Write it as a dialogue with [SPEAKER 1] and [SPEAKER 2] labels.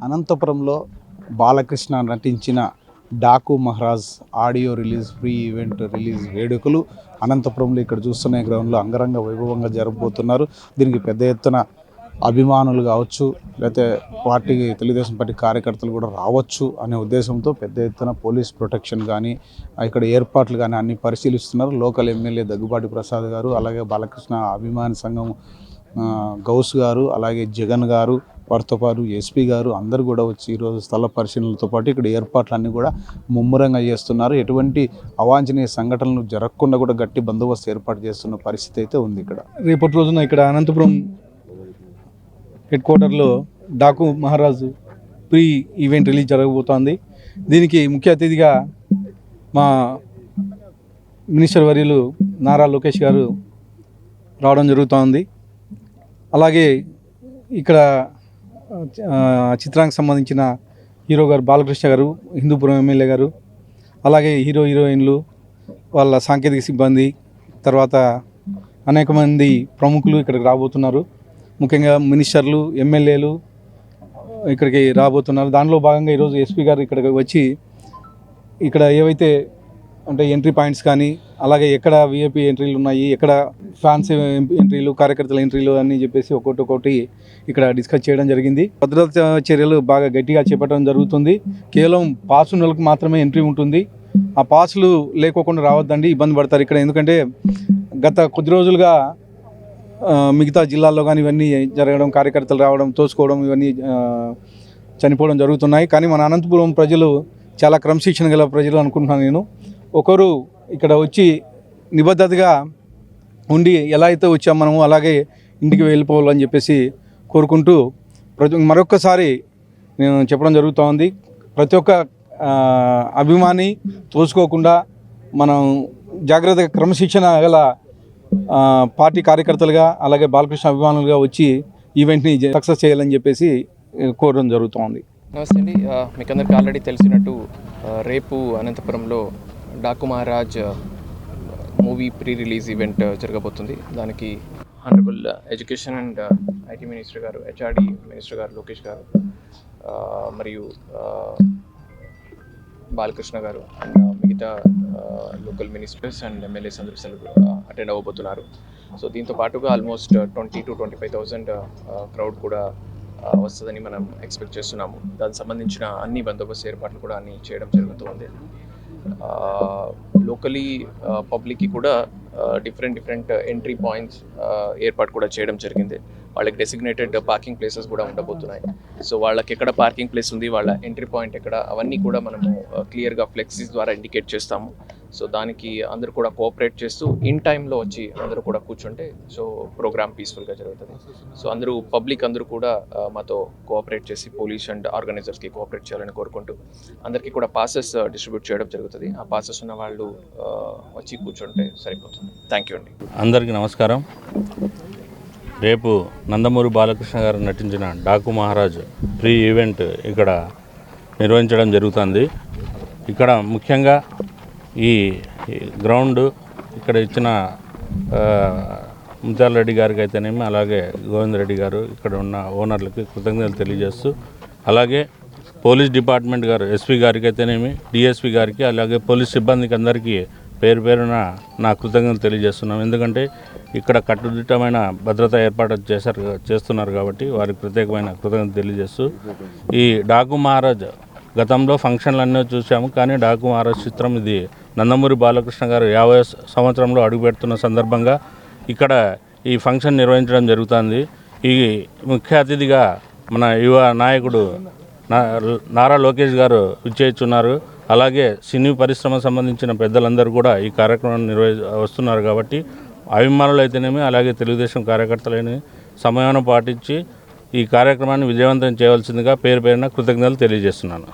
[SPEAKER 1] అనంతపురంలో బాలకృష్ణ నటించిన Daaku Maharaj audio release pre event release వేడుకలు అనంతపురంలో ఇక్కడ చూస్తున్న గ్రౌండ్లో అంగరంగ వైభవంగా జరగబోతున్నారు. దీనికి పెద్ద ఎత్తున అభిమానులు కావచ్చు, లేకపోతే తెలుగుదేశం పార్టీ కార్యకర్తలు కూడా రావచ్చు అనే ఉద్దేశంతో పెద్ద ఎత్తున పోలీస్ ప్రొటెక్షన్ కానీ ఇక్కడ ఏర్పాట్లు కానీ అన్ని పరిశీలిస్తున్నారు. లోకల్ ఎమ్మెల్యే దగ్గుబాటి ప్రసాద్ గారు, అలాగే బాలకృష్ణ అభిమాని సంఘం గౌస్ గారు, అలాగే జగన్ గారు, వారితో పాటు ఎస్పీ గారు అందరూ కూడా వచ్చి ఈరోజు స్థల పరిశీలనలతో పాటు ఇక్కడ ఏర్పాట్లన్నీ కూడా ముమ్మరంగా చేస్తున్నారు. ఎటువంటి అవాంఛనీయ సంఘటనలు జరగకుండా కూడా గట్టి బందోబస్తు ఏర్పాటు చేస్తున్న పరిస్థితి అయితే ఉంది. ఇక్కడ
[SPEAKER 2] రేపటి రోజున ఇక్కడ అనంతపురం హెడ్ క్వార్టర్లో డాకు మహారాజు ప్రీ ఈవెంట్ రిలీజ్ జరగబోతోంది. దీనికి ముఖ్య అతిథిగా మా మినిస్టర్ వర్యులు నారా లోకేష్ గారు రావడం జరుగుతోంది. అలాగే ఇక్కడ చిత్రానికి సంబంధించిన హీరో గారు బాలకృష్ణ గారు, హిందూపురం ఎమ్మెల్యే గారు, అలాగే హీరోయిన్లు, వాళ్ళ సాంకేతిక సిబ్బంది, తర్వాత అనేక మంది ప్రముఖులు ఇక్కడికి రాబోతున్నారు. ముఖ్యంగా మినిస్టర్లు, ఎమ్మెల్యేలు ఇక్కడికి రాబోతున్నారు. దానిలో భాగంగా ఈరోజు ఎస్పీ గారు ఇక్కడికి వచ్చి ఇక్కడ ఏవైతే అంటే ఎంట్రీ పాయింట్స్ కానీ, అలాగే ఎక్కడ విఐపీ ఎంట్రీలు ఉన్నాయి, ఎక్కడ ఫ్యాన్స్ ఎంట్రీలు, కార్యకర్తల ఎంట్రీలు అని చెప్పేసి ఒక్కొక్కటి ఇక్కడ డిస్కస్ చేయడం జరిగింది. భద్రతా చర్యలు బాగా గట్టిగా చేపట్టడం జరుగుతుంది. కేవలం పాస్ ఉన్న వాళ్ళకి మాత్రమే ఎంట్రీ ఉంటుంది. ఆ పాసులు లేకోకుండా రావద్దండి, ఇబ్బంది పడతారు ఇక్కడ. ఎందుకంటే గత కొద్ది రోజులుగా మిగతా జిల్లాల్లో కానీ ఇవన్నీ జరగడం, కార్యకర్తలు రావడం, తోసుకోవడం, ఇవన్నీ చనిపోవడం జరుగుతున్నాయి. కానీ మన అనంతపురం ప్రజలు చాలా క్రమశిక్షణ గల ప్రజలు అనుకుంటున్నాను నేను. ఒకరు ఇక్కడ వచ్చి నిబద్ధతగా ఉండి ఎలా అయితే వచ్చాం మనము అలాగే ఇంటికి వెళ్ళిపోవాలని చెప్పేసి కోరుకుంటూ మరొక్కసారి నేను చెప్పడం జరుగుతోంది. ప్రతి ఒక్క అభిమాని తోసుకోకుండా మనం జాగ్రత్తగా క్రమశిక్షణ గల పార్టీ కార్యకర్తలుగా, అలాగే బాలకృష్ణ అభిమానులుగా వచ్చి ఈవెంట్ని సక్సెస్ చేయాలని చెప్పేసి కోరడం జరుగుతోంది.
[SPEAKER 3] నమస్తే అండి. మీకు అందరికీ ఆల్రెడీ తెలిసినట్టు రేపు అనంతపురంలో Daaku Maharaj movie pre release event జరగబోతుంది. దానికి honourable education and IT minister గారు, హెచ్ఆర్డి మినిస్టర్ గారు లోకేష్ గారు, మరియు బాలకృష్ణ గారు అండ్ మిగతా లోకల్ మినిస్టర్స్ అండ్ ఎమ్మెల్యేస్ అందరూ అటెండ్ అవ్వబోతున్నారు. సో దీంతో పాటుగా ఆల్మోస్ట్ 20,000 to 25,000 క్రౌడ్ కూడా వస్తుందని మనం ఎక్స్పెక్ట్ చేస్తున్నాము. దానికి సంబంధించిన అన్ని బందోబస్తు ఏర్పాట్లు కూడా అన్ని చేయడం జరుగుతుంది. లోకలీ పబ్లిక్కి కూడా డిఫరెంట్ ఎంట్రీ పాయింట్స్ ఏర్పాటు కూడా చేయడం జరిగింది. వాళ్ళకి డెసిగ్నేటెడ్ పార్కింగ్ ప్లేసెస్ కూడా ఉండబోతున్నాయి. సో వాళ్ళకి ఎక్కడ పార్కింగ్ ప్లేస్ ఉంది, వాళ్ళ ఎంట్రీ పాయింట్ ఎక్కడ, అవన్నీ కూడా మనము క్లియర్గా ఫ్లెక్సీస్ ద్వారా ఇండికేట్ చేస్తాము. సో దానికి అందరూ కూడా కోఆపరేట్ చేస్తూ ఇన్ టైంలో వచ్చి అందరూ కూడా కూర్చుంటే సో ప్రోగ్రామ్ పీస్ఫుల్గా జరుగుతుంది. సో పబ్లిక్ అందరూ కూడా మాతో కోఆపరేట్ చేసి పోలీస్ అండ్ ఆర్గనైజర్స్కి కోఆపరేట్ చేయాలని కోరుకుంటూ అందరికీ కూడా పాసెస్ డిస్ట్రిబ్యూట్ చేయడం జరుగుతుంది. ఆ పాసెస్ ఉన్న వాళ్ళు వచ్చి కూర్చుంటే సరిపోతుంది. థ్యాంక్ యూ అండి.
[SPEAKER 4] అందరికీ నమస్కారం. రేపు నందమూరి బాలకృష్ణ గారు నటించిన డాకు మహారాజ్ ప్రీ ఈవెంట్ ఇక్కడ నిర్వహించడం జరుగుతుంది. ఇక్కడ ముఖ్యంగా ఈ గ్రౌండ్ ఇక్కడ ఇచ్చిన ముత్యాల రెడ్డి గారికి అయితేనేమి, అలాగే గోవింద్ రెడ్డి గారు ఇక్కడ ఉన్న ఓనర్లకి కృతజ్ఞతలు తెలియజేస్తూ, అలాగే పోలీస్ డిపార్ట్మెంట్ గారు ఎస్పీ గారికి అయితేనేమి, డిఎస్పీ గారికి, అలాగే పోలీస్ సిబ్బందికి అందరికీ పేరున నా కృతజ్ఞతలు తెలియజేస్తున్నాం. ఎందుకంటే ఇక్కడ కట్టుదిట్టమైన భద్రత ఏర్పాటు చేస్తున్నారు కాబట్టి వారికి ప్రత్యేకమైన కృతజ్ఞతలు తెలియజేస్తూ, ఈ డాకు మహారాజ్ గతంలో ఫంక్షన్లు అన్నీ చూసాము. కానీ డాకు మహారాజ్ చిత్రం ఇది నందమూరి బాలకృష్ణ గారు 50వ సంవత్సరంలో అడుగుపెడుతున్న సందర్భంగా ఇక్కడ ఈ ఫంక్షన్ నిర్వహించడం జరుగుతుంది. ఈ ముఖ్య అతిథిగా మన యువ నాయకుడు నారా లోకేష్ గారు విచ్చేస్తున్నారు. అలాగే సినీ పరిశ్రమ సంబంధించిన పెద్దలందరూ కూడా ఈ కార్యక్రమాన్ని వస్తున్నారు కాబట్టి అభిమానులు అయితేనేమి, అలాగే తెలుగుదేశం కార్యకర్తలని సమయాన్ని పాటించి ఈ కార్యక్రమాన్ని విజయవంతం చేయవలసిందిగా పేరున కృతజ్ఞతలు తెలియజేస్తున్నాను.